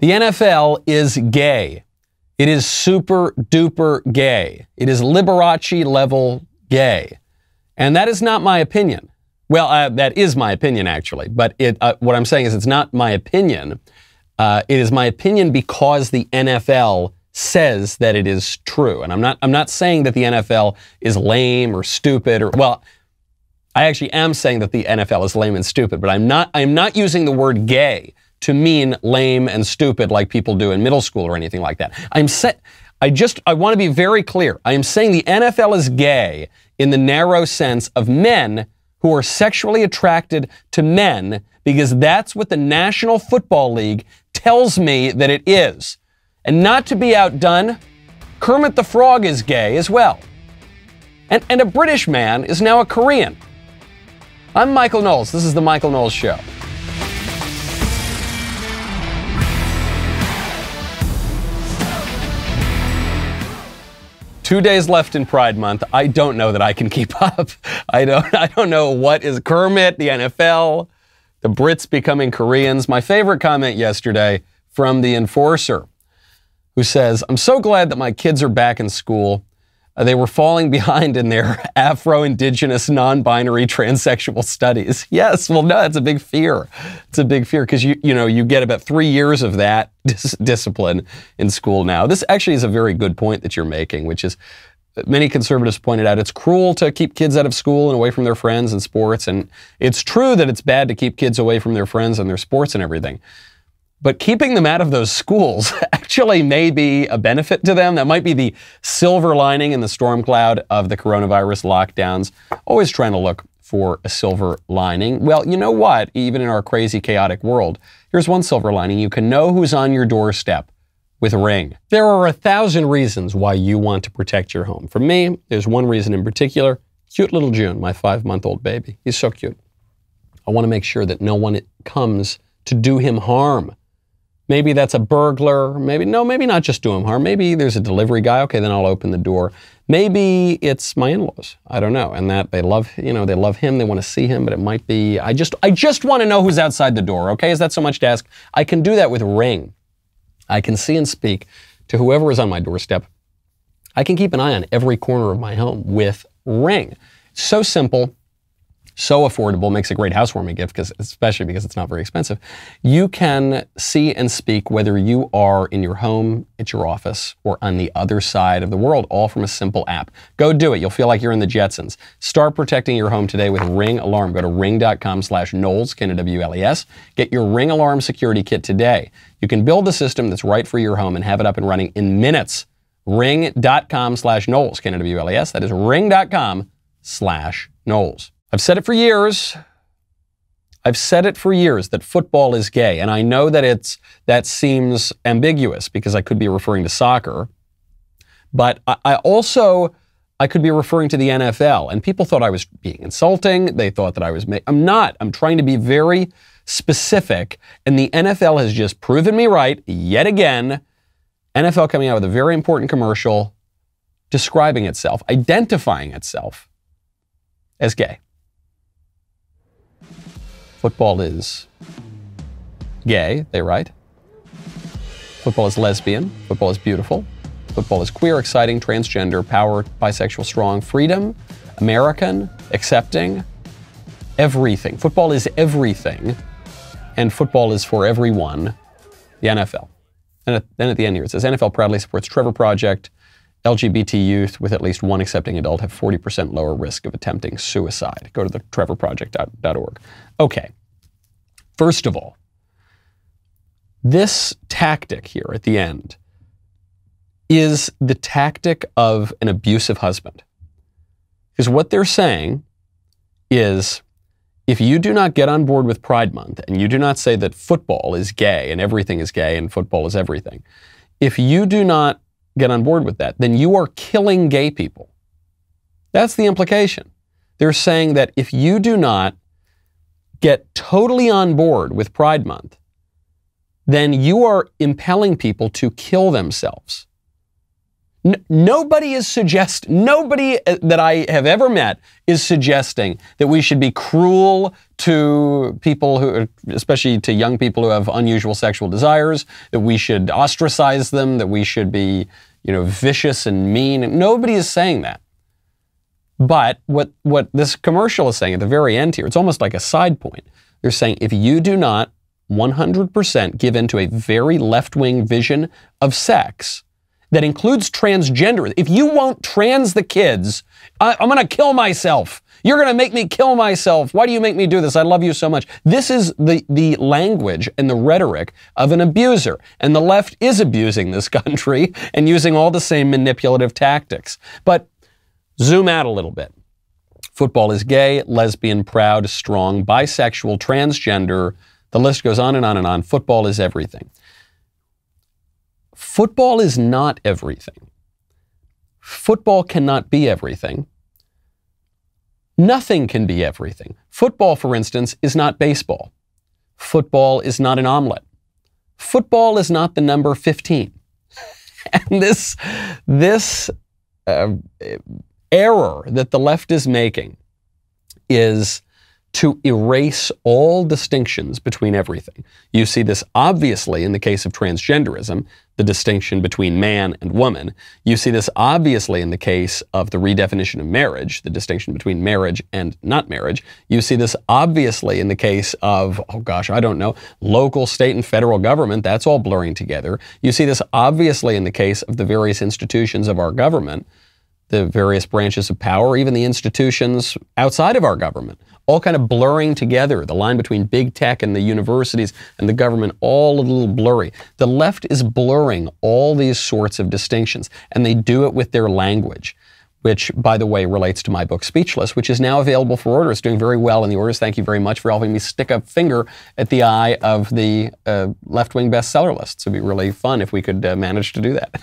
The NFL is gay. It is super duper gay. It is Liberace level gay. And that is not my opinion. Well, that is my opinion, actually. But what I'm saying is it's not my opinion. It is my opinion because the NFL says that it is true. And I'm not saying that the NFL is lame or stupid or, well, I actually am saying that the NFL is lame and stupid, but I'm not using the word gay to mean lame and stupid like people do in middle school or anything like that. I want to be very clear. I am saying the NFL is gay in the narrow sense of men who are sexually attracted to men because that's what the National Football League tells me that it is. And not to be outdone, Kermit the Frog is gay as well. And a British man is now a Korean. I'm Michael Knowles. This is The Michael Knowles Show. Two days left in Pride Month. I don't know that I can keep up. I don't know what is Kermit, the NFL, the Brits becoming Koreans. My favorite comment yesterday from the Enforcer, who says, "I'm so glad that my kids are back in school. They were falling behind in their Afro-Indigenous, non-binary, transsexual studies." Yes, well, no, that's a big fear. It's a big fear because you get about 3 years of that discipline in school now. This actually is a very good point that you're making, which is many conservatives pointed out it's cruel to keep kids out of school and away from their friends and sports. And it's true that it's bad to keep kids away from their friends and their sports and everything. But keeping them out of those schools actually may be a benefit to them. That might be the silver lining in the storm cloud of the coronavirus lockdowns. Always trying to look for a silver lining. Well, you know what? Even in our crazy, chaotic world, here's one silver lining. You can know who's on your doorstep with Ring. There are 1,000 reasons why you want to protect your home. For me, there's one reason in particular. Cute little June, my 5-month-old baby. He's so cute. I want to make sure that no one comes to do him harm. Maybe that's a burglar. Maybe not just do him harm. Maybe there's a delivery guy. Okay, then I'll open the door. Maybe it's my in-laws. I don't know. And that they love him. They want to see him, but it might be, I just want to know who's outside the door. Okay, is that so much to ask? I can do that with Ring. I can see and speak to whoever is on my doorstep. I can keep an eye on every corner of my home with Ring. So simple. So affordable, makes a great housewarming gift, especially because it's not very expensive. You can see and speak whether you are in your home, at your office, or on the other side of the world, all from a simple app. Go do it. You'll feel like you're in the Jetsons. Start protecting your home today with Ring Alarm. Go to ring.com/Knowles, Knowles. Get your Ring Alarm security kit today. You can build a system that's right for your home and have it up and running in minutes. Ring.com/Knowles, Knowles. That is ring.com/Knowles. I've said it for years. That football is gay. And I know that seems ambiguous because I could be referring to soccer. But I could be referring to the NFL. And people thought I was being insulting. They thought that I was, I'm not. I'm trying to be very specific. And the NFL has just proven me right yet again. NFL coming out with a very important commercial describing itself, identifying itself as gay. Football is gay, they write. Football is lesbian. Football is beautiful. Football is queer, exciting, transgender, power, bisexual, strong, freedom, American, accepting, everything. Football is everything, and football is for everyone, the NFL. And then at the end here it says, NFL proudly supports Trevor Project. LGBT youth with at least one accepting adult have 40% lower risk of attempting suicide. Go to the trevorproject.org. Okay. First of all, this tactic here at the end is the tactic of an abusive husband. Because what they're saying is, if you do not get on board with Pride Month and you do not say that football is gay and everything is gay and football is everything, if you do not get on board with that, then you are killing gay people. That's the implication. They're saying that if you do not get totally on board with Pride Month, then you are impelling people to kill themselves, Nobody that I have ever met is suggesting that we should be cruel to people who, especially to young people who have unusual sexual desires, that we should ostracize them, that we should be, vicious and mean. Nobody is saying that. But what this commercial is saying at the very end here, it's almost like a side point. They're saying if you do not 100% give into a very left-wing vision of sex that includes transgender, if you won't trans the kids, I'm going to kill myself. You're going to make me kill myself. Why do you make me do this? I love you so much. This is the language and the rhetoric of an abuser. And the left is abusing this country and using all the same manipulative tactics. But zoom out a little bit. Football is gay, lesbian, proud, strong, bisexual, transgender. The list goes on and on and on. Football is everything. Football is not everything. Football cannot be everything. Nothing can be everything. Football, for instance, is not baseball. Football is not an omelet. Football is not the number 15. And this error that the left is making is to erase all distinctions between everything. You see this obviously in the case of transgenderism, the distinction between man and woman. You see this obviously in the case of the redefinition of marriage, the distinction between marriage and not marriage. You see this obviously in the case of, local, state, and federal government. That's all blurring together. You see this obviously in the case of the various institutions of our government, the various branches of power, even the institutions outside of our government, all kind of blurring together. The line between big tech and the universities and the government, all a little blurry. The left is blurring all these sorts of distinctions, and they do it with their language, which, by the way, relates to my book, Speechless, which is now available for order. It's doing very well in the orders. Thank you very much for helping me stick a finger at the eye of the left-wing bestseller lists. It would be really fun if we could manage to do that.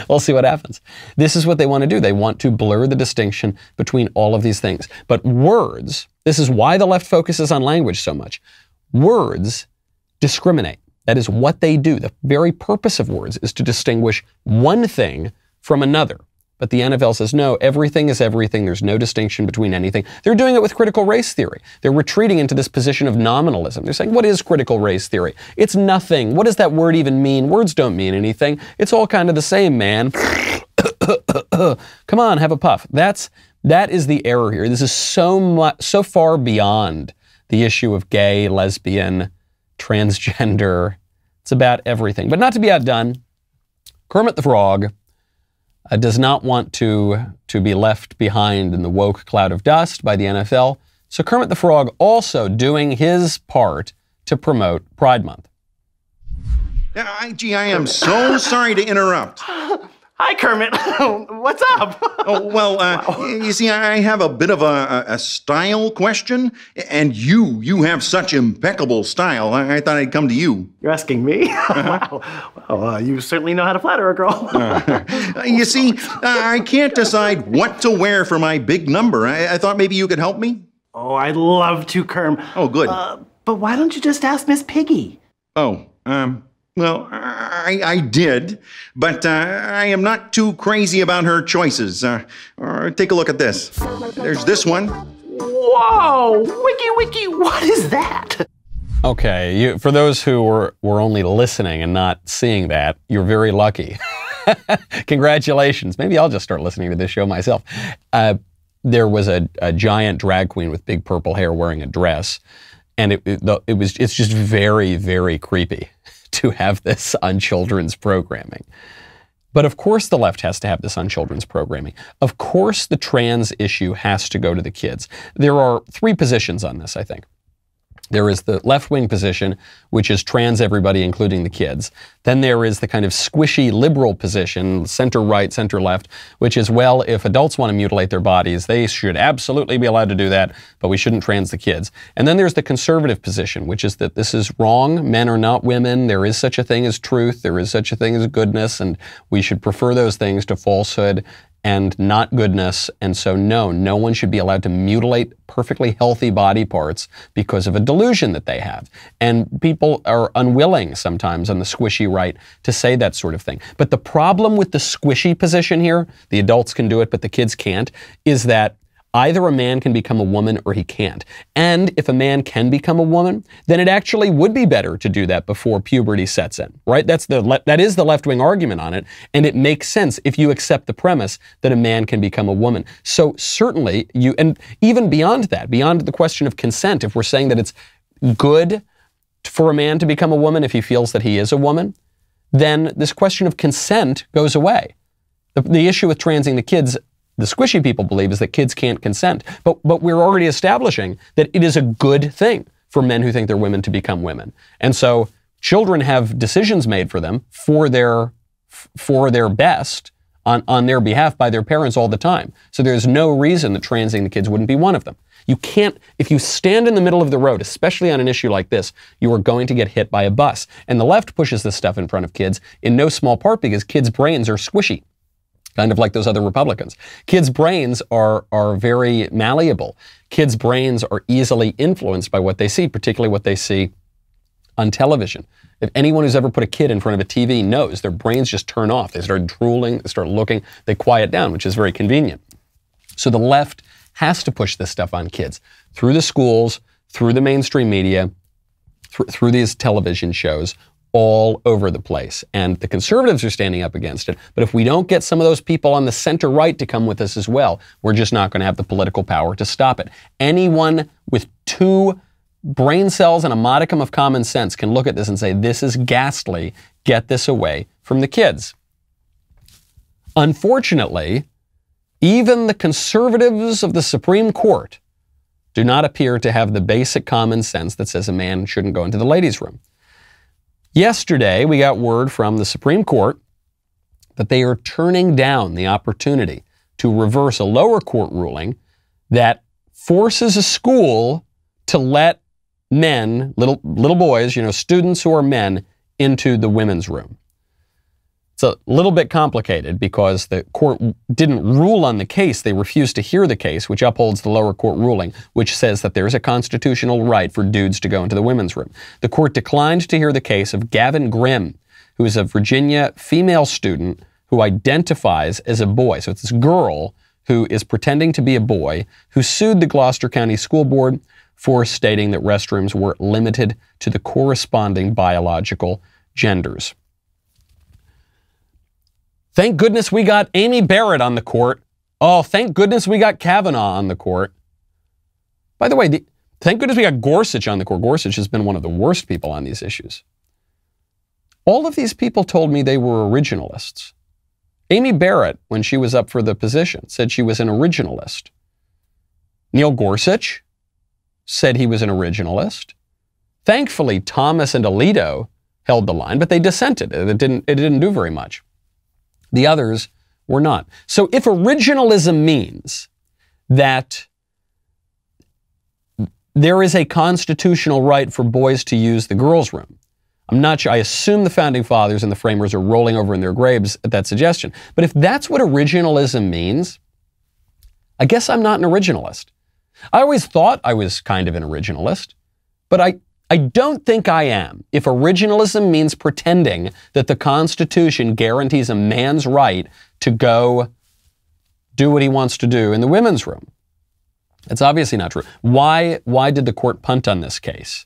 We'll see what happens. This is what they want to do. They want to blur the distinction between all of these things. But words, this is why the left focuses on language so much. Words discriminate. That is what they do. The very purpose of words is to distinguish one thing from another. But the NFL says, no, everything is everything. There's no distinction between anything. They're doing it with critical race theory. They're retreating into this position of nominalism. They're saying, what is critical race theory? It's nothing. What does that word even mean? Words don't mean anything. It's all kind of the same, man. Come on, have a puff. That is the error here. This is so far beyond the issue of gay, lesbian, transgender. It's about everything. But not to be outdone, Kermit the Frog does not want to be left behind in the woke cloud of dust by the NFL. So Kermit the Frog also doing his part to promote Pride Month. I am so sorry to interrupt. Hi, Kermit. What's up? Wow. You see, I have a bit of a style question, and you have such impeccable style. I thought I'd come to you. You're asking me? Wow. Well, you certainly know how to flatter a girl. You see, I can't decide what to wear for my big number. I thought maybe you could help me. Oh, I'd love to, Kerm. Oh, good. But why don't you just ask Miss Piggy? Well, I did, but I am not too crazy about her choices. Take a look at this. There's this one. Whoa! Wiki, what is that? Okay, for those who were only listening and not seeing that, you're very lucky. Congratulations. Maybe I'll just start listening to this show myself. There was a giant drag queen with big purple hair wearing a dress, and it's just very, very creepy to have this on children's programming. But of course the left has to have this on children's programming. Of course the trans issue has to go to the kids. There are three positions on this, I think. There is the left-wing position, which is trans everybody, including the kids. Then there is the kind of squishy liberal position, center-right, center-left, which is, well, if adults want to mutilate their bodies, they should absolutely be allowed to do that, but we shouldn't trans the kids. And then there's the conservative position, which is that this is wrong. Men are not women. There is such a thing as truth. There is such a thing as goodness, and we should prefer those things to falsehood and not goodness. And so no one should be allowed to mutilate perfectly healthy body parts because of a delusion that they have. And people are unwilling sometimes on the squishy right to say that sort of thing. But the problem with the squishy position here, the adults can do it, but the kids can't, is that either a man can become a woman or he can't. And if a man can become a woman, then it actually would be better to do that before puberty sets in, right? That is the left-wing argument on it, and it makes sense if you accept the premise that a man can become a woman. So certainly and even beyond that, beyond the question of consent, if we're saying that it's good for a man to become a woman if he feels that he is a woman, then this question of consent goes away. The issue with transing the kids, the squishy people believe, is that kids can't consent. But we're already establishing that it is a good thing for men who think they're women to become women. And so children have decisions made for them for their best on their behalf by their parents all the time. So there's no reason that transing the kids wouldn't be one of them. You can't, if you stand in the middle of the road, especially on an issue like this, you are going to get hit by a bus. And the left pushes this stuff in front of kids in no small part because kids' brains are squishy. Kind of like those other Republicans. Kids' brains are very malleable. Kids' brains are easily influenced by what they see, particularly what they see on television. If anyone who's ever put a kid in front of a TV knows, their brains just turn off. They start drooling, they start looking, they quiet down, which is very convenient. So the left has to push this stuff on kids through the schools, through the mainstream media, through these television shows, all over the place. And the conservatives are standing up against it. But if we don't get some of those people on the center right to come with us as well, we're just not going to have the political power to stop it. Anyone with 2 brain cells and a modicum of common sense can look at this and say, this is ghastly. Get this away from the kids. Unfortunately, even the conservatives of the Supreme Court do not appear to have the basic common sense that says a man shouldn't go into the ladies' room. Yesterday, we got word from the Supreme Court that they are turning down the opportunity to reverse a lower court ruling that forces a school to let men, little boys, students who are men, into the women's room. It's a little bit complicated because the court didn't rule on the case. They refused to hear the case, which upholds the lower court ruling, which says that there's a constitutional right for dudes to go into the women's room. The court declined to hear the case of Gavin Grimm, who is a Virginia female student who identifies as a boy. So it's this girl who is pretending to be a boy who sued the Gloucester County School Board for stating that restrooms were limited to the corresponding biological genders. Thank goodness we got Amy Barrett on the court. Oh, thank goodness we got Kavanaugh on the court. By the way, thank goodness we got Gorsuch on the court. Gorsuch has been one of the worst people on these issues. All of these people told me they were originalists. Amy Barrett, when she was up for the position, said she was an originalist. Neil Gorsuch said he was an originalist. Thankfully, Thomas and Alito held the line, but they dissented. It didn't do very much. The others were not. So if originalism means that there is a constitutional right for boys to use the girls' room, I'm not sure. I assume the founding fathers and the framers are rolling over in their graves at that suggestion. But if that's what originalism means, I guess I'm not an originalist. I always thought I was kind of an originalist, but I don't think I am. If originalism means pretending that the Constitution guarantees a man's right to go do what he wants to do in the women's room, it's obviously not true. Why did the court punt on this case?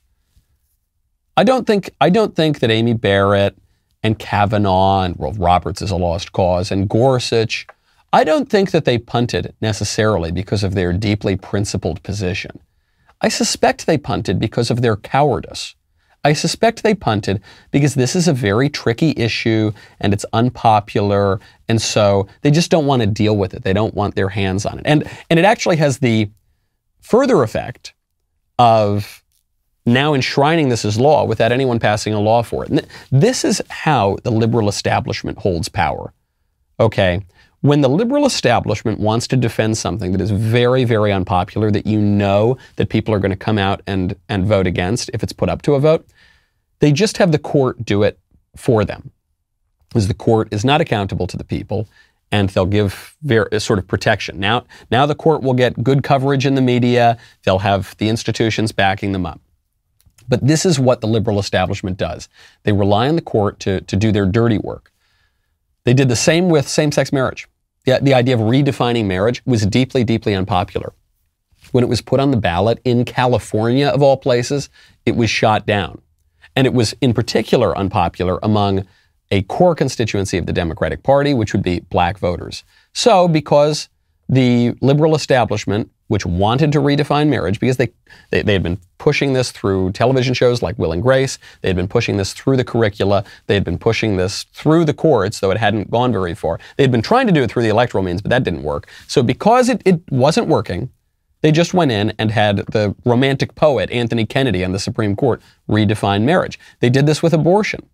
I don't think that Amy Barrett and Kavanaugh and Roberts is a lost cause and Gorsuch, I don't think that they punted necessarily because of their deeply principled position. I suspect they punted because of their cowardice. I suspect they punted because this is a very tricky issue and it's unpopular, and so they just don't want to deal with it. They don't want their hands on it. And it actually has the further effect of now enshrining this as law without anyone passing a law for it. And this is how the liberal establishment holds power. Okay? When the liberal establishment wants to defend something that is very, very unpopular, that you know that people are going to come out and vote against if it's put up to a vote, they just have the court do it for them. Because the court is not accountable to the people, and they'll give sort of protection. Now the court will get good coverage in the media. They'll have the institutions backing them up. But this is what the liberal establishment does. They rely on the court to do their dirty work. They did the same with same-sex marriage. The idea of redefining marriage was deeply, deeply unpopular. When it was put on the ballot in California, of all places, it was shot down. And it was in particular unpopular among a core constituency of the Democratic Party, which would be black voters. So because the liberal establishment, which wanted to redefine marriage, because they had been pushing this through television shows like Will and Grace, they had been pushing this through the curricula, they had been pushing this through the courts, though it hadn't gone very far. They had been trying to do it through the electoral means, but that didn't work. So because it wasn't working, they just went in and had the romantic poet Anthony Kennedy on the Supreme Court redefine marriage. They did this with abortion.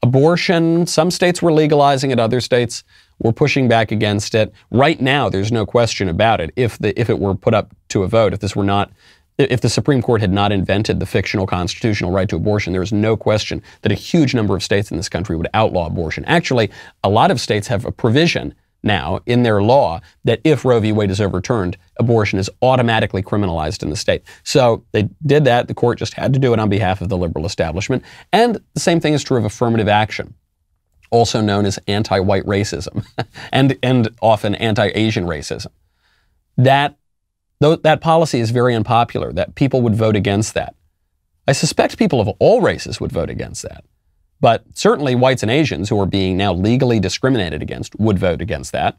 Abortion, some states were legalizing it, other states were pushing back against it. Right now, there's no question about it. If it were put up to a vote, if the Supreme Court had not invented the fictional constitutional right to abortion, there is no question that a huge number of states in this country would outlaw abortion. Actually, a lot of states have a provision now in their law that if Roe v. Wade is overturned, abortion is automatically criminalized in the state. So they did that. The court just had to do it on behalf of the liberal establishment. And the same thing is true of affirmative action, also known as anti-white racism and often anti-Asian racism. That policy is very unpopular, that people would vote against that. I suspect people of all races would vote against that. But certainly whites and Asians, who are being now legally discriminated against, would vote against that.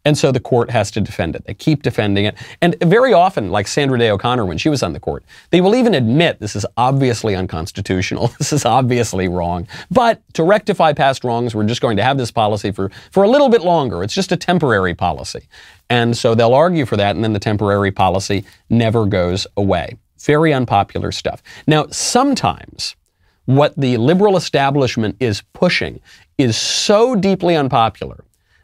And so the court has to defend it. They keep defending it. And very often, like Sandra Day O'Connor when she was on the court, they will even admit this is obviously unconstitutional. This is obviously wrong. But to rectify past wrongs, we're just going to have this policy for a little bit longer. It's just a temporary policy. And so they'll argue for that, and then the temporary policy never goes away. Very unpopular stuff. Now, sometimes what the liberal establishment is pushing is so deeply unpopular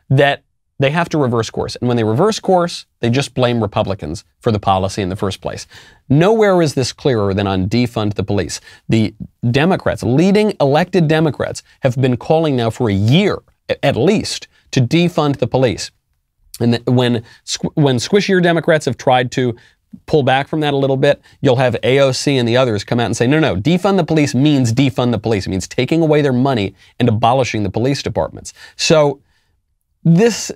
that they have to reverse course. And when they reverse course, they just blame Republicans for the policy in the first place. Nowhere is this clearer than on defund the police. The Democrats, leading elected Democrats, have been calling now for a year, at least, to defund the police. And when squishier Democrats have tried to pull back from that a little bit, you'll have AOC and the others come out and say, no, defund the police means defund the police. It means taking away their money and abolishing the police departments. So this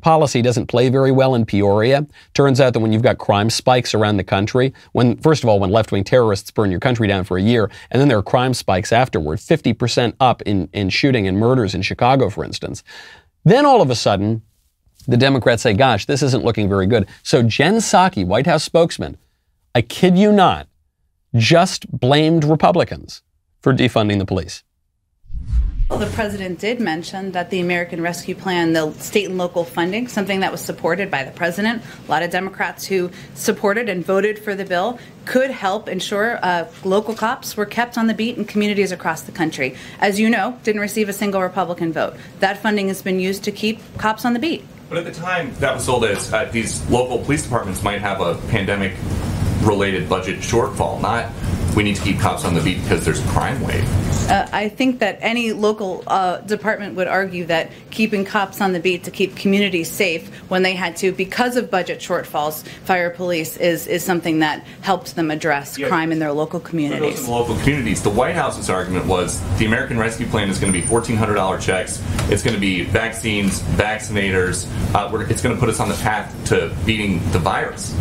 policy doesn't play very well in Peoria. Turns out that when you've got crime spikes around the country, first of all, when left-wing terrorists burn your country down for a year, and then there are crime spikes afterward, 50% up in shooting and murders in Chicago, for instance, then all of a sudden, the Democrats say, gosh, this isn't looking very good. So Jen Psaki, White House spokesman, I kid you not, just blamed Republicans for defunding the police. Well, the president did mention that the American Rescue Plan, the state and local funding, something that was supported by the president, a lot of Democrats who supported and voted for the bill, could help ensure local cops were kept on the beat in communities across the country. As you know, didn't receive a single Republican vote. That funding has been used to keep cops on the beat. But at the time, that was sold as these local police departments might have a pandemic-related budget shortfall, not we need to keep cops on the beat because there's a crime wave. I think that any local department would argue that keeping cops on the beat to keep communities safe when they had to, because of budget shortfalls, fire police is something that helped them address crime in their local communities. For those in the local communities, the White House's argument was the American Rescue Plan is going to be $1,400 checks. It's going to be vaccines, vaccinators. It's going to put us on the path to beating the virus.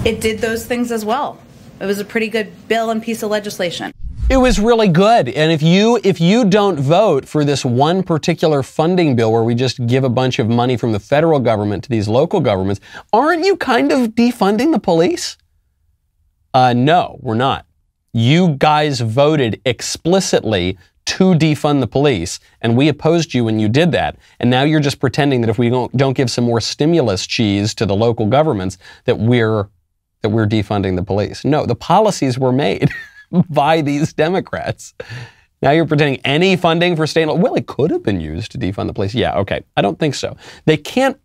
It did those things as well. It was a pretty good bill and piece of legislation. It was really good. And if you don't vote for this one particular funding bill where we just give a bunch of money from the federal government to these local governments, aren't you kind of defunding the police? No, we're not. You guys voted explicitly to defund the police, and we opposed you when you did that. And now you're just pretending that if we don't give some more stimulus cheese to the local governments, that we're defunding the police. No, the policies were made by these Democrats. Now you're pretending any funding for state, well, it could have been used to defund the police. Yeah, okay. I don't think so. They can't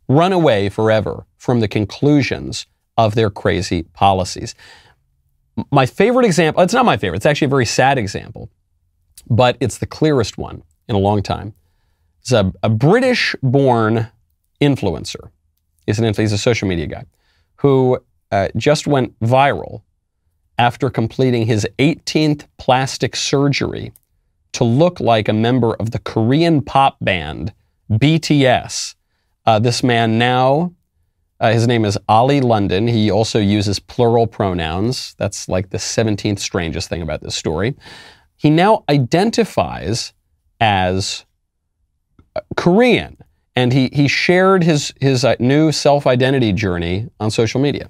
run away forever from the conclusions of their crazy policies. My favorite example, it's not my favorite, it's actually a very sad example, but it's the clearest one in a long time. It's a British-born influencer. He's a social media guy who just went viral after completing his 18th plastic surgery to look like a member of the Korean pop band BTS. This man now, his name is Ali London. He also uses plural pronouns. That's like the 17th strangest thing about this story. He now identifies as Korean, and he shared his new self-identity journey on social media.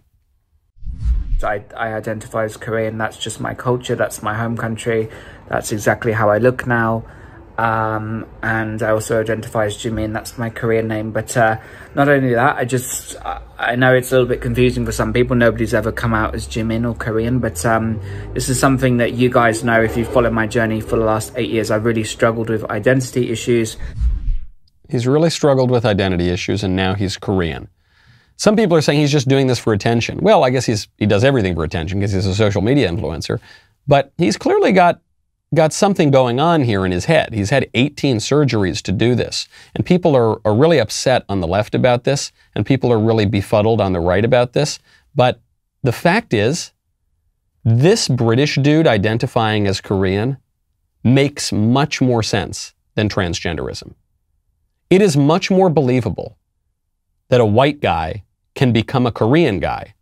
I identify as Korean. That's just my culture. That's my home country. That's exactly how I look now. And I also identify as Jimin. That's my Korean name. But not only that, I know it's a little bit confusing for some people. Nobody's ever come out as Jimin or Korean. But this is something that you guys know if you've followed my journey for the last 8 years. I've really struggled with identity issues. He's really struggled with identity issues, and now he's Korean. Some people are saying he's just doing this for attention. Well, I guess he does everything for attention because he's a social media influencer. But he's clearly got something going on here in his head. He's had 18 surgeries to do this. And people are really upset on the left about this, and people are really befuddled on the right about this. But the fact is, this British dude identifying as Korean makes much more sense than transgenderism. It is much more believable that a white guy can become a Korean guy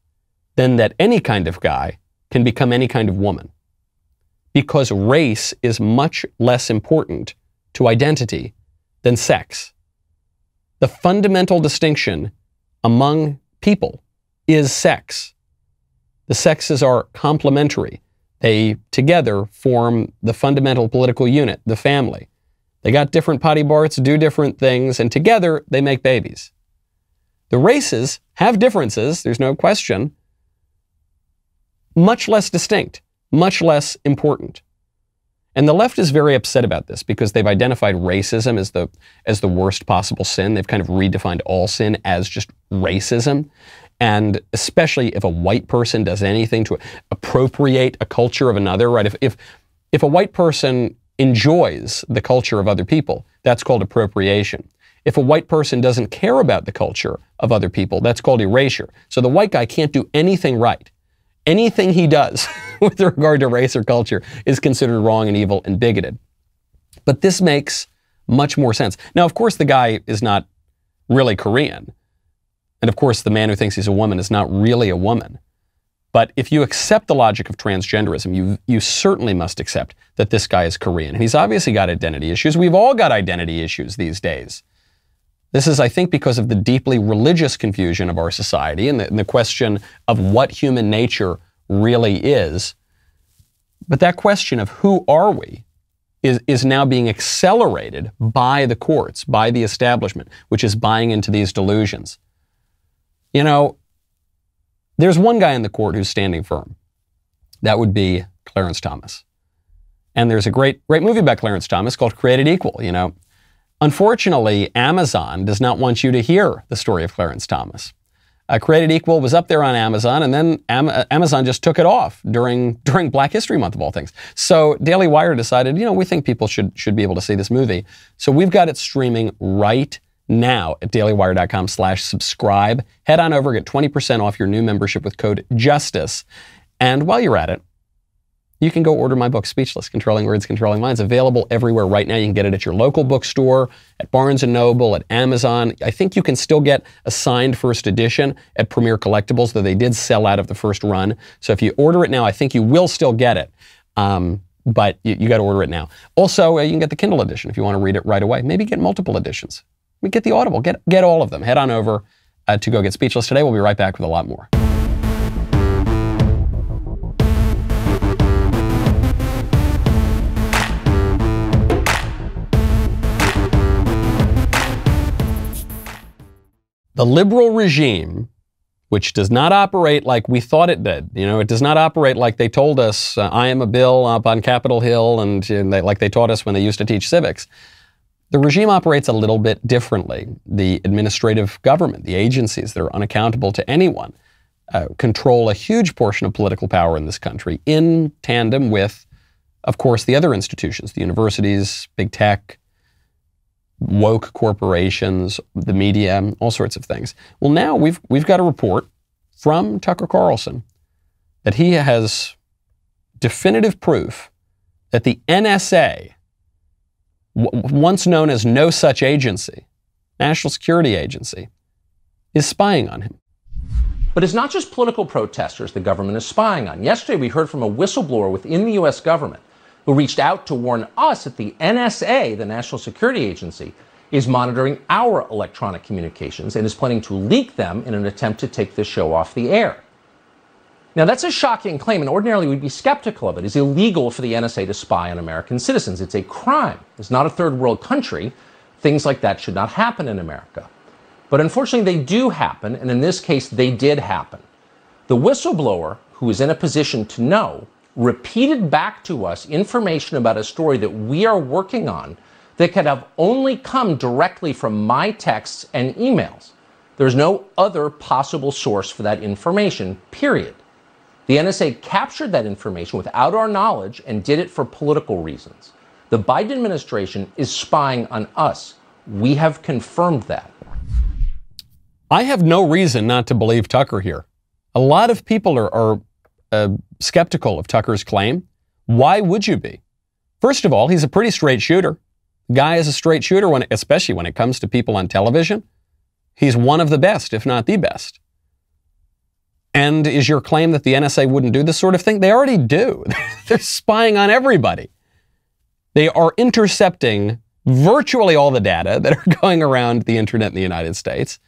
than that any kind of guy can become any kind of woman. Because race is much less important to identity than sex. The fundamental distinction among people is sex. The sexes are complementary. They together form the fundamental political unit, the family. They got different body parts, do different things, and together they make babies. The races have differences, there's no question, much less distinct, much less important. And the left is very upset about this because they've identified racism as the worst possible sin. They've kind of redefined all sin as just racism. And especially if a white person does anything to appropriate a culture of another, right? If a white person enjoys the culture of other people, that's called appropriation. If a white person doesn't care about the culture of other people, that's called erasure. So the white guy can't do anything right. Anything he does with regard to race or culture is considered wrong and evil and bigoted. But this makes much more sense. Now, of course, the guy is not really Korean. And of course, the man who thinks he's a woman is not really a woman. But if you accept the logic of transgenderism, you certainly must accept that this guy is Korean. And he's obviously got identity issues. We've all got identity issues these days. This is, I think, because of the deeply religious confusion of our society and the question of what human nature really is. But that question of who are we is now being accelerated by the courts, by the establishment, which is buying into these delusions. You know, there's one guy in the court who's standing firm. That would be Clarence Thomas. And there's a great movie about Clarence Thomas called Created Equal, you know. Unfortunately, Amazon does not want you to hear the story of Clarence Thomas. Created Equal was up there on Amazon, and then Amazon just took it off during Black History Month, of all things. So Daily Wire decided, you know, we think people should be able to see this movie. So we've got it streaming right now at dailywire.com/subscribe. Head on over, get 20% off your new membership with code JUSTICE. And while you're at it, you can go order my book, Speechless, Controlling Words, Controlling Minds, available everywhere right now. You can get it at your local bookstore, at Barnes & Noble, at Amazon. I think you can still get a signed first edition at Premier Collectibles, though they did sell out of the first run. So if you order it now, I think you will still get it. But you got to order it now. Also, you can get the Kindle edition if you want to read it right away. Maybe get multiple editions. Get the Audible. Get all of them. Head on over to go get Speechless today. We'll be right back with a lot more. The liberal regime, which does not operate like we thought it did, you know, it does not operate like they told us, I am a bill up on Capitol Hill, and like they taught us when they used to teach civics. The regime operates a little bit differently. The administrative government, the agencies that are unaccountable to anyone, control a huge portion of political power in this country in tandem with, of course, the other institutions, the universities, big tech. woke corporations, the media, all sorts of things. Well, now we've got a report from Tucker Carlson that he has definitive proof that the NSA, once known as no such agency, National Security Agency, is spying on him. But it's not just political protesters the government is spying on. Yesterday, we heard from a whistleblower within the U.S. government who reached out to warn us that the NSA, the National Security Agency, is monitoring our electronic communications and is planning to leak them in an attempt to take the show off the air. Now, that's a shocking claim, and ordinarily we'd be skeptical of it. It's illegal for the NSA to spy on American citizens. It's a crime. It's not a third world country. Things like that should not happen in America. But unfortunately, they do happen, and in this case, they did happen. The whistleblower, who is in a position to know, repeated back to us information about a story that we are working on that could have only come directly from my texts and emails. There's no other possible source for that information, period. The NSA captured that information without our knowledge and did it for political reasons. The Biden administration is spying on us. We have confirmed that. I have no reason not to believe Tucker here. A lot of people are skeptical of Tucker's claim. Why would you be? First of all, he's a pretty straight shooter. The guy is a straight shooter, especially when it comes to people on television. He's one of the best, if not the best. And is your claim that the NSA wouldn't do this sort of thing? They already do. They're spying on everybody. They are intercepting virtually all the data that are going around the internet in the United States.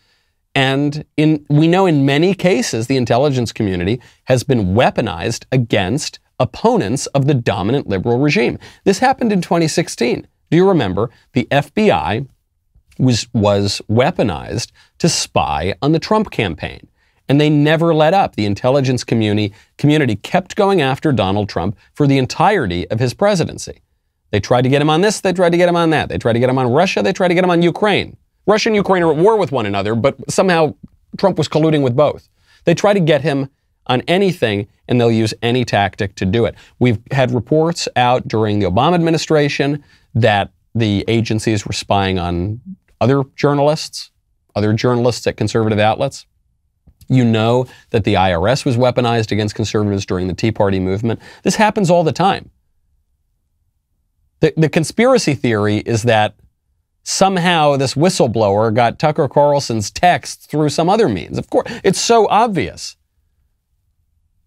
And we know in many cases, the intelligence community has been weaponized against opponents of the dominant liberal regime. This happened in 2016. Do you remember? The FBI was weaponized to spy on the Trump campaign. And they never let up. The intelligence community kept going after Donald Trump for the entirety of his presidency. They tried to get him on this, they tried to get him on that. They tried to get him on Russia, they tried to get him on Ukraine. Russia and Ukraine are at war with one another, but somehow Trump was colluding with both. They try to get him on anything, and they'll use any tactic to do it. We've had reports out during the Obama administration that the agencies were spying on other journalists at conservative outlets. You know that the IRS was weaponized against conservatives during the Tea Party movement. This happens all the time. The conspiracy theory is that somehow this whistleblower got Tucker Carlson's texts through some other means. Of course, it's so obvious.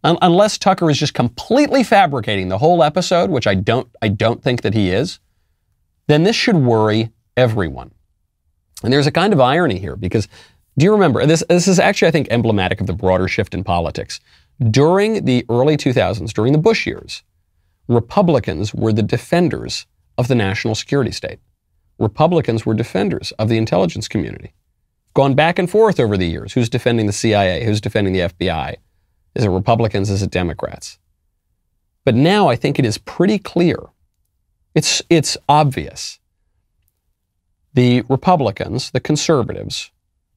Unless Tucker is just completely fabricating the whole episode, which I don't think that he is, then this should worry everyone. And there's a kind of irony here because do you remember, this is actually, I think, emblematic of the broader shift in politics. During the early 2000s, during the Bush years, Republicans were the defenders of the national security state. Republicans were defenders of the intelligence community. Gone back and forth over the years. Who's defending the CIA? Who's defending the FBI? Is it Republicans? Is it Democrats? But now I think it is pretty clear. It's obvious. The Republicans, the conservatives,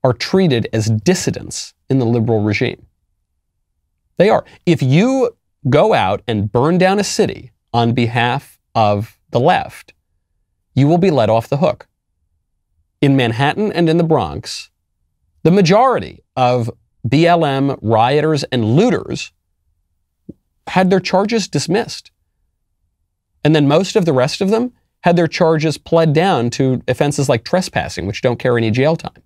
are treated as dissidents in the liberal regime. They are. If you go out and burn down a city on behalf of the left, you will be let off the hook. In Manhattan and in the Bronx, the majority of BLM rioters and looters had their charges dismissed. And then most of the rest of them had their charges pled down to offenses like trespassing, which don't carry any jail time.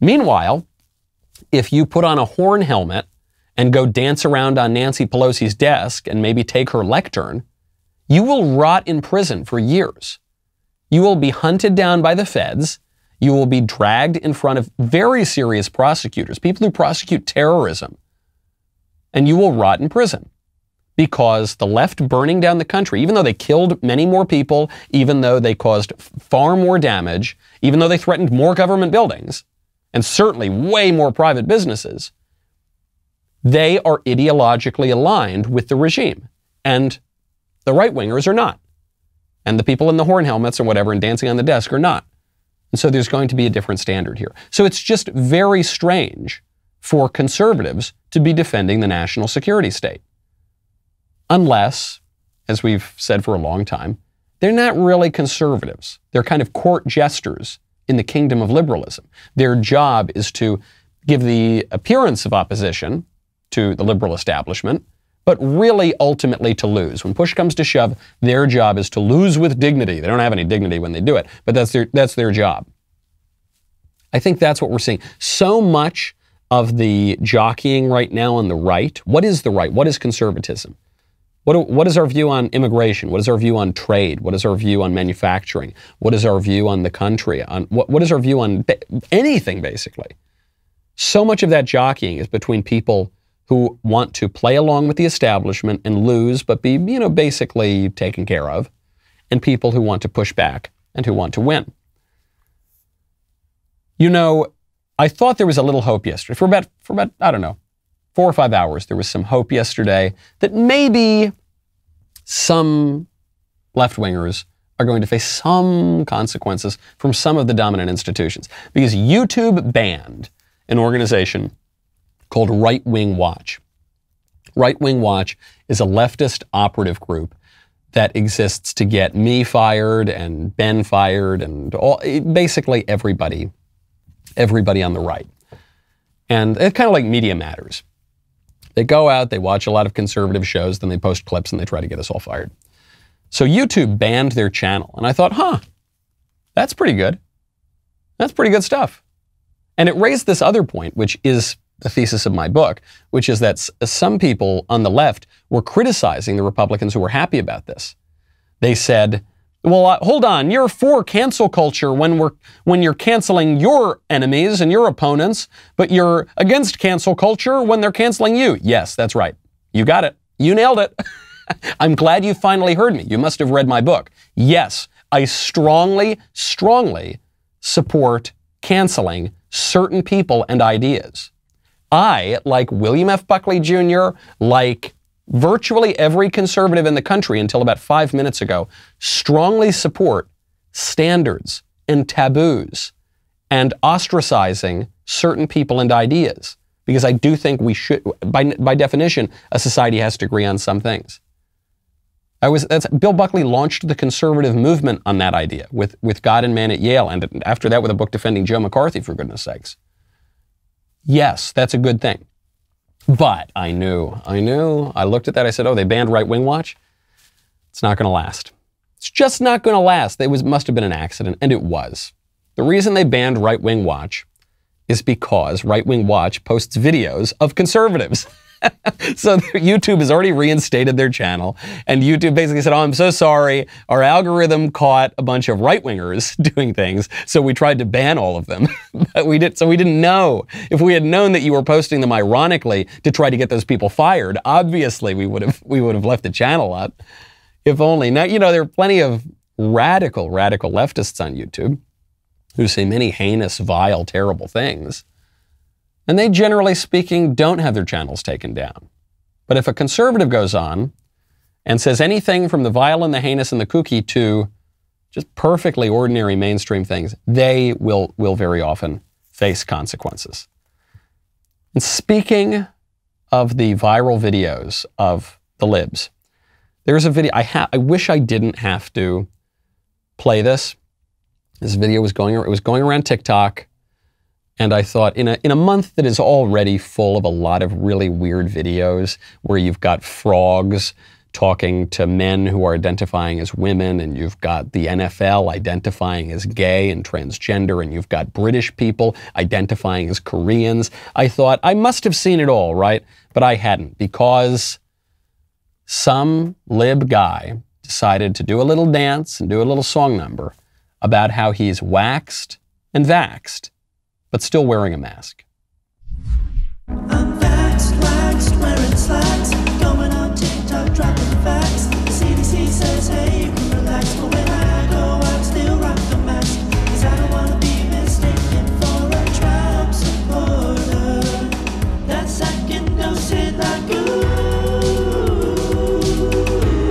Meanwhile, if you put on a horn helmet and go dance around on Nancy Pelosi's desk and maybe take her lectern, you will rot in prison for years. You will be hunted down by the feds. You will be dragged in front of very serious prosecutors, people who prosecute terrorism, and you will rot in prison. Because the left burning down the country, even though they killed many more people, even though they caused far more damage, even though they threatened more government buildings, and certainly way more private businesses, they are ideologically aligned with the regime. And the right-wingers are not. And the people in the horn helmets or whatever and dancing on the desk are not. And so there's going to be a different standard here. So it's just very strange for conservatives to be defending the national security state. Unless, as we've said for a long time, they're not really conservatives. They're kind of court jesters in the kingdom of liberalism. Their job is to give the appearance of opposition to the liberal establishment, but really ultimately to lose. When push comes to shove, their job is to lose with dignity. They don't have any dignity when they do it, but that's their job. I think that's what we're seeing. So much of the jockeying right now on the right. What is the right? What is conservatism? What is our view on immigration? What is our view on trade? What is our view on manufacturing? What is our view on the country? What is our view on anything, basically? So much of that jockeying is between people who want to play along with the establishment and lose, but be, basically taken care of, and people who want to push back and who want to win. I thought there was a little hope yesterday. For about, I don't know, 4 or 5 hours, there was some hope yesterday that maybe some left-wingers are going to face some consequences from some of the dominant institutions. Because YouTube banned an organization called Right Wing Watch. Right Wing Watch is a leftist operative group that exists to get me fired and Ben fired and basically everybody on the right. And it's kind of like Media Matters. They go out, they watch a lot of conservative shows, then they post clips and they try to get us all fired. So YouTube banned their channel. And I thought, that's pretty good. That's pretty good stuff. And it raised this other point, which is the thesis of my book, which is that some people on the left were criticizing the Republicans who were happy about this. They said, well, hold on, you're for cancel culture when you're canceling your enemies and your opponents, but you're against cancel culture when they're canceling you. Yes, that's right. You got it. You nailed it. I'm glad you finally heard me. You must have read my book. Yes, I strongly, strongly support canceling certain people and ideas. I, like William F. Buckley Jr., like virtually every conservative in the country until about 5 minutes ago, strongly support standards and taboos and ostracizing certain people and ideas. Because I do think we should, by definition, a society has to agree on some things. Bill Buckley launched the conservative movement on that idea with God and Man at Yale, and after that with a book defending Joe McCarthy, for goodness sakes. Yes, that's a good thing. But I knew. I looked at that, I said, they banned Right Wing Watch? It's not going to last. It's just not going to last. It must have been an accident, and it was. The reason they banned Right Wing Watch is because Right Wing Watch posts videos of conservatives. So YouTube has already reinstated their channel, and YouTube basically said, I'm so sorry, our algorithm caught a bunch of right-wingers doing things, so we tried to ban all of them. But we didn't know. If we had known that you were posting them ironically to try to get those people fired, obviously we would have left the channel up. If only. Now, there are plenty of radical leftists on YouTube who say many heinous, vile, terrible things. And they, generally speaking, don't have their channels taken down. But if a conservative goes on and says anything from the vile and the heinous and the kooky to just perfectly ordinary mainstream things, they will very often face consequences. And speaking of the viral videos of the libs, there's a video, I wish I didn't have to play this. This video was going around TikTok. And I thought, in a month that is already full of a lot of really weird videos where you've got frogs talking to men who are identifying as women, and you've got the NFL identifying as gay and transgender, and you've got British people identifying as Koreans, I thought, I must have seen it all, right? But I hadn't, because some lib guy decided to do a little dance and do a little song number about how he's waxed and vaxxed, but still wearing a mask. I'm waxed, wearing slacks, going on TikTok, dropping facts. The CDC says, hey, relax, but when I go, I'm still rock the mask. 'Cause I don't wanna be mistaken for a Trump supporter. That second dose hit like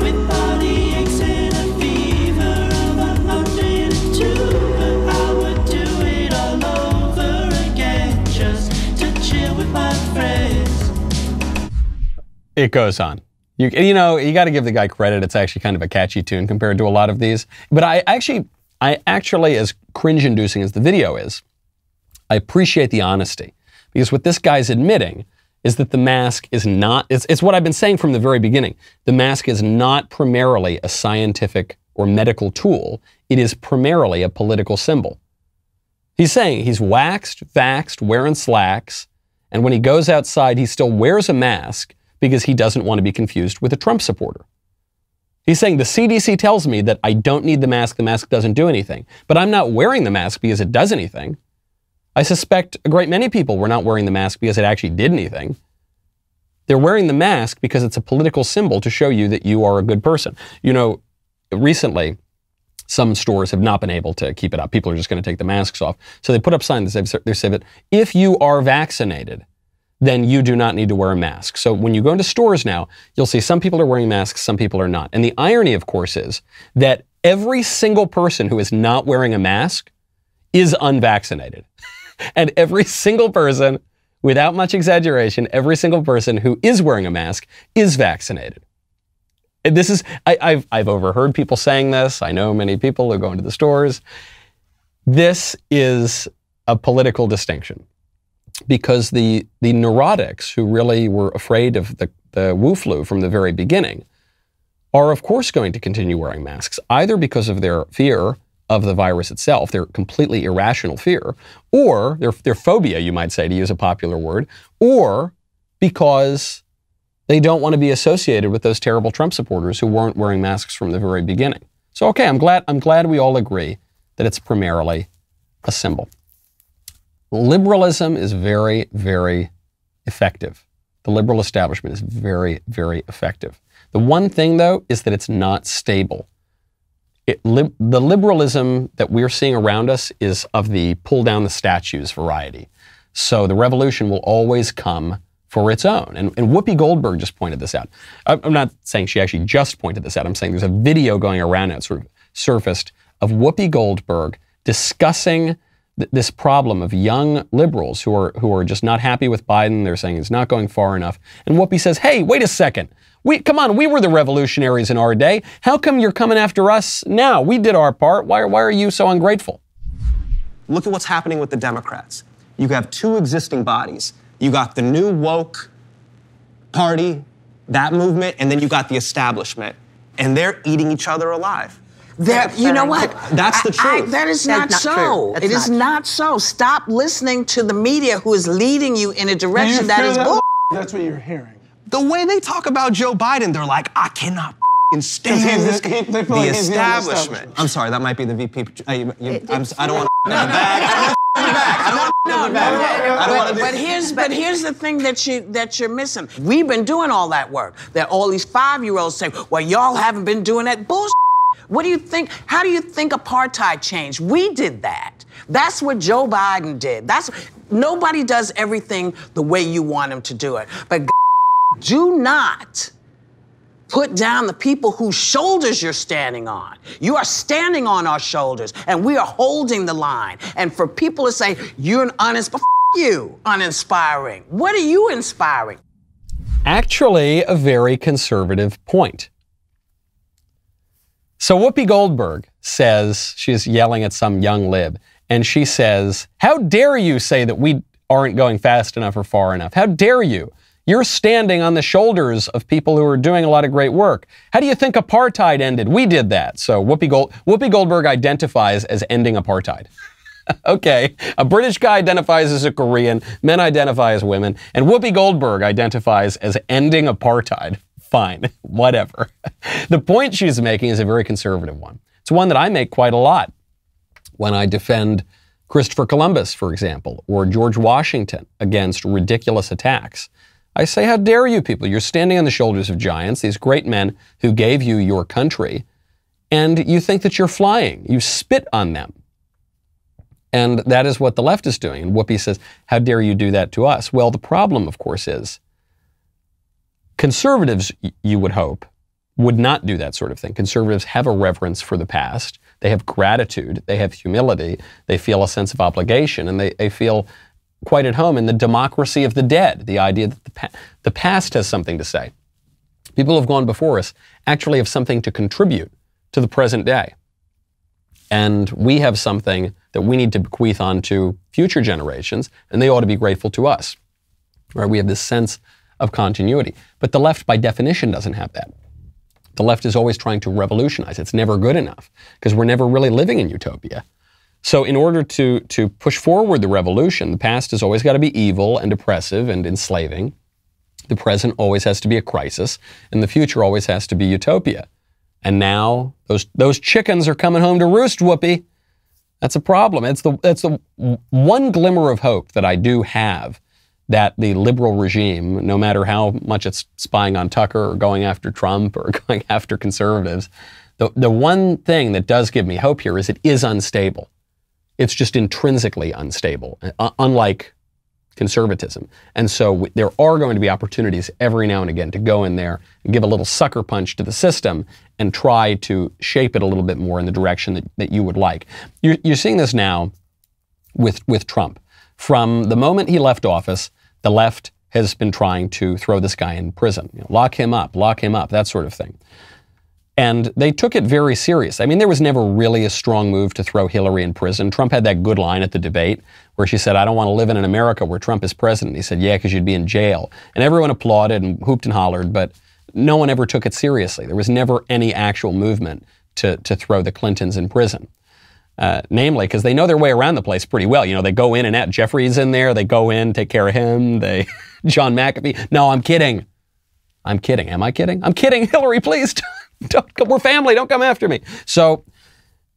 with body aches and a fever of 102. But I would do it all over again just to chill with my friends. It goes on. You know, you got to give the guy credit. It's actually kind of a catchy tune compared to a lot of these. But I actually, as cringe-inducing as the video is, I appreciate the honesty. Because what this guy's admitting is that the mask is not, it's what I've been saying from the very beginning. The mask is not primarily a scientific or medical tool. It is primarily a political symbol. He's saying he's waxed, vaxxed, wearing slacks, and when he goes outside, he still wears a mask because he doesn't want to be confused with a Trump supporter. He's saying the CDC tells me that I don't need the mask doesn't do anything, but I'm not wearing the mask because it does anything. I suspect a great many people were not wearing the mask because it actually did anything. They're wearing the mask because it's a political symbol to show you that you are a good person. You know, recently, some stores have not been able to keep it up. People are just going to take the masks off. So they put up signs that say that if you are vaccinated, then you do not need to wear a mask. So when you go into stores now, you'll see some people are wearing masks, some people are not. And the irony, of course, is that every single person who is not wearing a mask is unvaccinated. And every single person, without much exaggeration, every single person who is wearing a mask is vaccinated. And this is, I've overheard people saying this. I know many people who go into the stores. This is a political distinction because the neurotics who really were afraid of the Wu flu from the very beginning are, of course, going to continue wearing masks, either because of their fear of the virus itself, their completely irrational fear, or their phobia, you might say, to use a popular word, or because they don't want to be associated with those terrible Trump supporters who weren't wearing masks from the very beginning. So, okay, I'm glad we all agree that it's primarily a symbol. Liberalism is very, very effective. The liberal establishment is very, very effective. The one thing, though, is that it's not stable. The liberalism that we're seeing around us is of the pull down the statues variety. So the revolution will always come for its own. And Whoopi Goldberg just pointed this out. I'm not saying she actually just pointed this out. I'm saying there's a video going around now, sort of surfaced, of Whoopi Goldberg discussing this problem of young liberals who are just not happy with Biden. They're saying he's not going far enough. And Whoopi says, hey, wait a second. Come on, we were the revolutionaries in our day. How come you're coming after us now? We did our part. Why are you so ungrateful? Look at what's happening with the Democrats. You have two existing bodies. You got the new woke party, that movement, and then you got the establishment. And they're eating each other alive. You know what? That's the truth. That is not so. It is not so. Stop listening to the media who is leading you in a direction that is bull. That's what you're hearing. The way they talk about Joe Biden, they're like, I cannot stand this. The establishment. I'm sorry, that might be the VP. I don't want to bag. But here's the thing that you're missing. We've been doing all that work. That all these 5-year-olds say, well, y'all haven't been doing that bullshit. What do you think? How do you think apartheid changed? We did that. That's what Joe Biden did. Nobody does everything the way you want them to do it. But do not put down the people whose shoulders you're standing on. You are standing on our shoulders, and we are holding the line. And for people to say, you're an uninspiring. What are you inspiring? Actually, a very conservative point. So Whoopi Goldberg says, she's yelling at some young lib, and she says, how dare you say that we aren't going fast enough or far enough? How dare you? You're standing on the shoulders of people who are doing a lot of great work. How do you think apartheid ended? We did that. So Whoopi Goldberg identifies as ending apartheid. Okay, a British guy identifies as a Korean, men identify as women, and Whoopi Goldberg identifies as ending apartheid. Fine, whatever. The point she's making is a very conservative one. It's one that I make quite a lot when I defend Christopher Columbus, for example, or George Washington against ridiculous attacks. I say, how dare you people? You're standing on the shoulders of giants, these great men who gave you your country, and you think that you're flying. You spit on them. And that is what the left is doing. And Whoopi says, how dare you do that to us? Well, the problem, of course, is conservatives, you would hope, would not do that sort of thing. Conservatives have a reverence for the past. They have gratitude. They have humility. They feel a sense of obligation. And they feel quite at home in the democracy of the dead, the idea that the past has something to say. people who have gone before us actually have something to contribute to the present day. And we have something that we need to bequeath on to future generations, and they ought to be grateful to us. Right? We have this sense of continuity. But the left, by definition, doesn't have that. The left is always trying to revolutionize. It's never good enough, because we're never really living in utopia. So in order to push forward the revolution, the past has always got to be evil and oppressive and enslaving. The present always has to be a crisis, and the future always has to be utopia. And now those chickens are coming home to roost, Whoopi. That's a problem. It's the one glimmer of hope that I do have, that the liberal regime, no matter how much it's spying on Tucker or going after Trump or going after conservatives, the one thing that does give me hope here is it is unstable. It's just intrinsically unstable, unlike conservatism. And so there are going to be opportunities every now and again to go in there and give a little sucker punch to the system and try to shape it a little bit more in the direction that you would like. You're seeing this now with Trump. From the moment he left office, the left has been trying to throw this guy in prison. Lock him up, that sort of thing. And they took it very serious. I mean, there was never really a strong move to throw Hillary in prison. Trump had that good line at the debate where she said, "I don't want to live in an America where Trump is president." He said, "Yeah, because you'd be in jail." And everyone applauded and hooped and hollered, but no one ever took it seriously. There was never any actual movement to throw the Clintons in prison. Namely, because they know their way around the place pretty well. You know, they go in and out. Jeffrey's in there. They go in, take care of him. John McAfee. No, I'm kidding. I'm kidding. Am I kidding? I'm kidding. Hillary, please. We're family. Don't come after me. So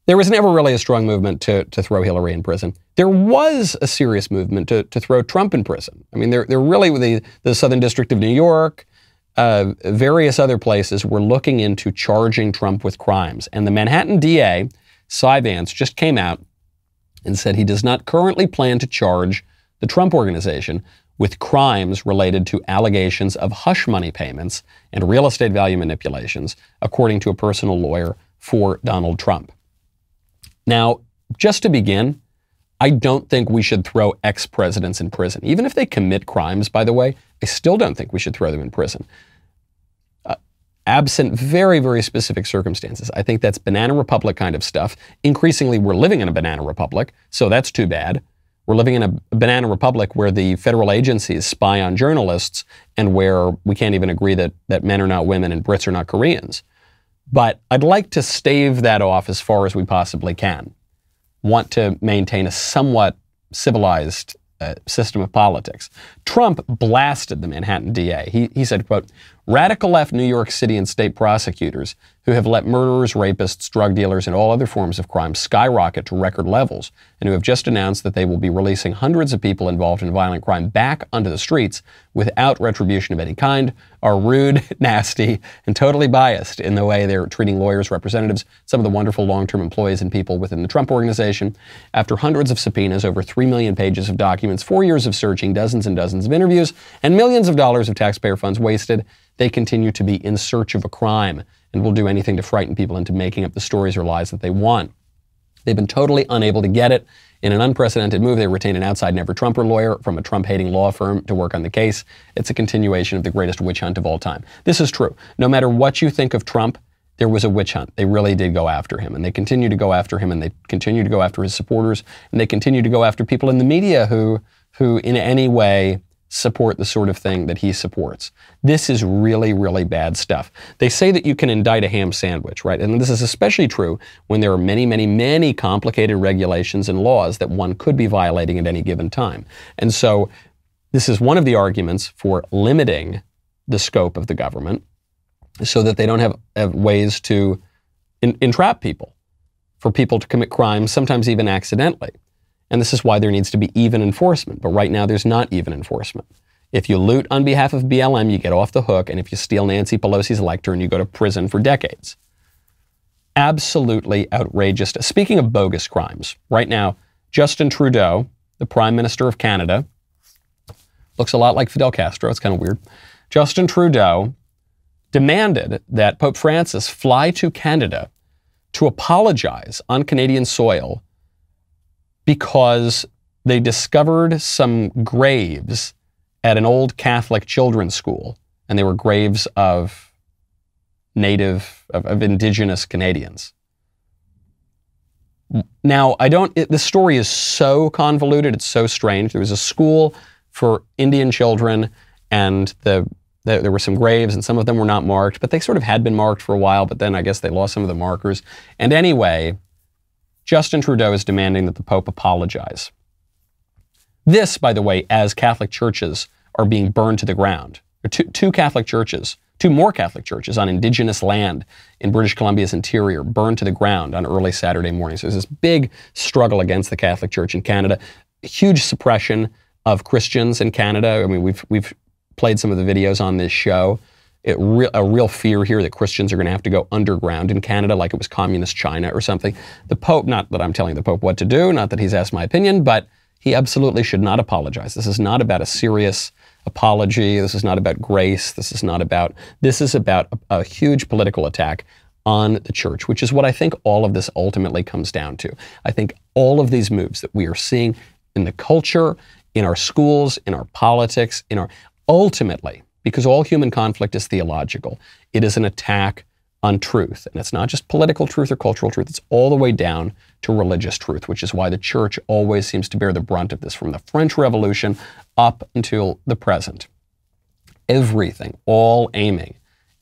there was never really a strong movement to throw Hillary in prison. There was a serious movement to throw Trump in prison. I mean, there really, the Southern District of New York, various other places were looking into charging Trump with crimes. And the Manhattan DA, Cy Vance, just came out and said he does not currently plan to charge the Trump Organization with crimes related to allegations of hush money payments and real estate value manipulations, according to a personal lawyer for Donald Trump. Now, just to begin, I don't think we should throw ex-presidents in prison. Even if they commit crimes, by the way, I still don't think we should throw them in prison. Absent very, very specific circumstances. I think that's Banana Republic kind of stuff. Increasingly, we're living in a Banana Republic, so that's too bad. We're living in a Banana Republic where the federal agencies spy on journalists and where we can't even agree that men are not women and Brits are not Koreans. But I'd like to stave that off as far as we possibly can. Want to maintain a somewhat civilized system of politics. Trump blasted the Manhattan DA. He said, quote, "Radical left New York City and state prosecutors who have let murderers, rapists, drug dealers, and all other forms of crime skyrocket to record levels, and who have just announced that they will be releasing hundreds of people involved in violent crime back onto the streets without retribution of any kind, are rude, nasty, and totally biased in the way they're treating lawyers, representatives, some of the wonderful long-term employees and people within the Trump Organization. After hundreds of subpoenas, over 3 million pages of documents, 4 years of searching, dozens and dozens of interviews, and millions of dollars of taxpayer funds wasted, they continue to be in search of a crime and will do anything to frighten people into making up the stories or lies that they want. They've been totally unable to get it. In an unprecedented move, they retained an outside never-Trumper lawyer from a Trump-hating law firm to work on the case. It's a continuation of the greatest witch hunt of all time." This is true. No matter what you think of Trump, there was a witch hunt. They really did go after him, and they continue to go after him, and they continue to go after his supporters, and they continue to go after people in the media who in any way support the sort of thing that he supports. This is really, really bad stuff. They say that you can indict a ham sandwich, right? And this is especially true when there are many, many, many complicated regulations and laws that one could be violating at any given time. And so this is one of the arguments for limiting the scope of the government so that they don't have ways to entrap people, for people to commit crimes, sometimes even accidentally. And this is why there needs to be even enforcement. But right now, there's not even enforcement. If you loot on behalf of BLM, you get off the hook. And if you steal Nancy Pelosi's lectern, you go to prison for decades. Absolutely outrageous. Speaking of bogus crimes, right now, Justin Trudeau, the Prime Minister of Canada, looks a lot like Fidel Castro. It's kind of weird. Justin Trudeau demanded that Pope Francis fly to Canada to apologize on Canadian soil because they discovered some graves at an old Catholic children's school, and they were graves of of indigenous Canadians. Now, the story is so convoluted, it's so strange. There was a school for Indian children, and there were some graves, and some of them were not marked, but they sort of had been marked for a while, but then I guess they lost some of the markers. And anyway, Justin Trudeau is demanding that the Pope apologize. This, by the way, as Catholic churches are being burned to the ground. Two more Catholic churches on Indigenous land in British Columbia's interior burned to the ground on early Saturday morning. So there's this big struggle against the Catholic Church in Canada, huge suppression of Christians in Canada. I mean, we've played some of the videos on this show. A real fear here that Christians are going to have to go underground in Canada like it was communist China or something. The Pope, not that I'm telling the Pope what to do, not that he's asked my opinion, but he absolutely should not apologize. This is not about a serious apology. This is not about grace. This is about a huge political attack on the church, which is what I think all of this ultimately comes down to. I think all of these moves that we are seeing in the culture, in our schools, in our politics, ultimately, because all human conflict is theological, it is an attack on truth. And it's not just political truth or cultural truth, it's all the way down to religious truth, which is why the church always seems to bear the brunt of this from the French Revolution up until the present. Everything, all aiming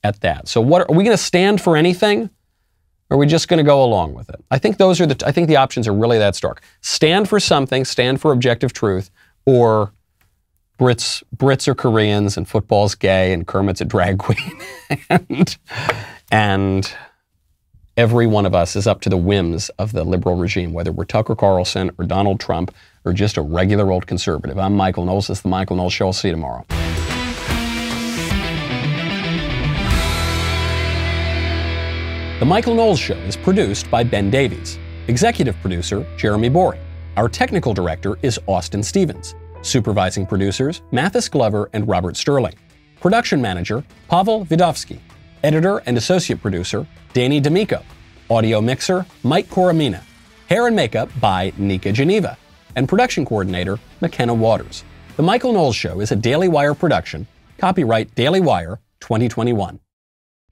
at that. So are we going to stand for anything? Or are we just going to go along with it? I think I think the options are really that stark. Stand for something, stand for objective truth, or Brits are Koreans and football's gay and Kermit's a drag queen. and every one of us is up to the whims of the liberal regime, whether we're Tucker Carlson or Donald Trump or just a regular old conservative. I'm Michael Knowles. This is The Michael Knowles Show. I'll see you tomorrow. The Michael Knowles Show is produced by Ben Davies. Executive producer, Jeremy Boring. Our technical director is Austin Stevens. Supervising producers, Mathis Glover and Robert Sterling. Production manager, Pavel Vidovsky. Editor and associate producer, Danny D'Amico. Audio mixer, Mike Coromina. Hair and makeup by Nika Geneva. And production coordinator, McKenna Waters. The Michael Knowles Show is a Daily Wire production. Copyright Daily Wire 2021.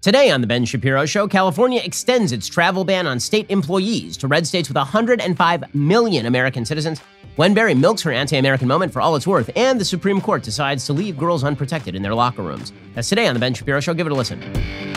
Today on The Ben Shapiro Show, California extends its travel ban on state employees to red states with 105 million American citizens. Gwen Berry milks her anti-American moment for all it's worth, and the Supreme Court decides to leave girls unprotected in their locker rooms. That's today on The Ben Shapiro Show. Give it a listen.